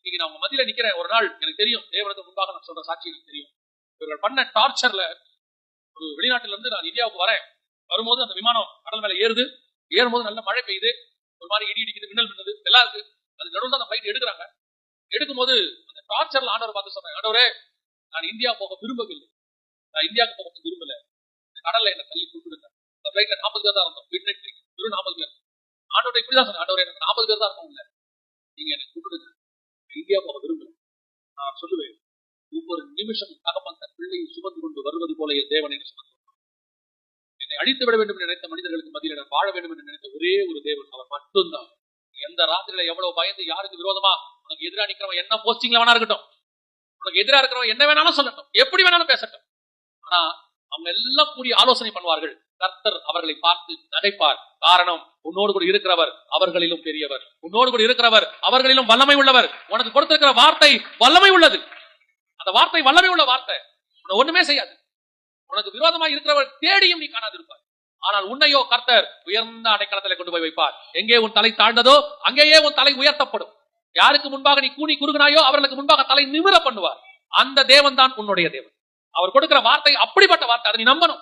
இன்னைக்கு நான் உங்க மத்தியில நிக்கிறேன். ஒரு நாள் எனக்கு தெரியும், தேவனுக்கு முன்பாக நான் சொல்ற சாட்சி எனக்கு தெரியும். இவர்கள் பண்ண டார்ச்சர்ல ஒரு வெளிநாட்டுல இருந்து நான் இந்தியாவுக்கு வரேன். வரும்போது அந்த விமானம் கடல் மேல ஏறும்போது நல்ல மழை பெய்யுது, ஒரு மாதிரி இடி இடிக்குது, மின்னல் மின்னது, எல்லாம் இருக்கு. அது நடுவில் தான் அந்த ஃபிளைட் எடுக்கிறாங்க. எடுக்கும்போது அந்த டார்ச்சர்ல ஆண்டவர் பார்த்து சொன்னேன், ஆண்டவரே நான் இந்தியா போக விரும்பவில்லை, நான் இந்தியாவுக்கு போக விரும்பல, கடல்ல என்ன தள்ளி கூப்பிடுங்க. அந்த ஃபிளைட்ல 40 பேர் தான் இருந்தோம், வெறும் 40 பேர். ஆண்டவரை இப்படிதான் சொன்னேன், ஆண்டவரே எனக்கு 40 பேர் தான் இருக்கும், இல்ல நீங்க எனக்கு கூப்பிடுங்க, இந்தியா போக விரும்பல. நான் சொல்லுவேன், ஒவ்வொரு நிமிஷம் தகப்பன் தன் பிள்ளையை சுமந்து கொண்டு வருவது போல என் தேவன் என்று சுமந்து என்னை அழித்து விட வேண்டும் என்று நினைத்த மனிதர்களுக்கு மத்தியில் நான் வாழ வேண்டும் என்று நினைத்த ஒரே ஒரு தேவன் அவர் மட்டும்தான். எந்த ராத்திரியில எவ்வளவு பயந்து யாருக்கு விரோதமா உனக்கு எதிராக நிக்கிறவன் என்ன போஸ்டிங்ல வேணா இருக்கட்டும், உனக்கு எதிராக இருக்கிறவன் என்ன வேணாலும் சொல்லட்டும், எப்படி வேணாலும் பேசட்டும், ஆனா அவங்க எல்லாம் கூடிய ஆலோசனை பண்ணுவார்கள். கர்த்தர் அவர்களை பார்த்து நகைப்பார். காரணம், உன்னோடு கூட இருக்கிறவர் அவர்களிலும் பெரியவர், உன்னோடு கூட இருக்கிறவர் அவர்களிலும் வல்லமை உள்ளவர். உனக்கு கொடுத்திருக்கிற வார்த்தை வல்லமை உள்ளது. அந்த வார்த்தை வல்லமை உள்ள வார்த்தை, உன்னை ஒண்ணுமே செய்யாது. உனக்கு விரோதமாக இருக்கிறவர் தேடியும் நீ காணாது இருப்பார். ஆனால் உன்னையோ கர்த்தர் உயர்ந்த அடைக்கலத்தில் கொண்டு போய் வைப்பார். எங்கே உன் தலை தாழ்ந்ததோ அங்கேயே உன் தலை உயர்த்தப்படும். யாருக்கு முன்பாக நீ கூனி குறுகினாயோ அவர்களுக்கு முன்பாக தலை நிமிர பண்ணுவார். அந்த தேவன் தான் உன்னுடைய தேவன். அவர் கொடுக்கிற வார்த்தை அப்படிப்பட்ட வார்த்தை, அதை நீ நம்பணும்.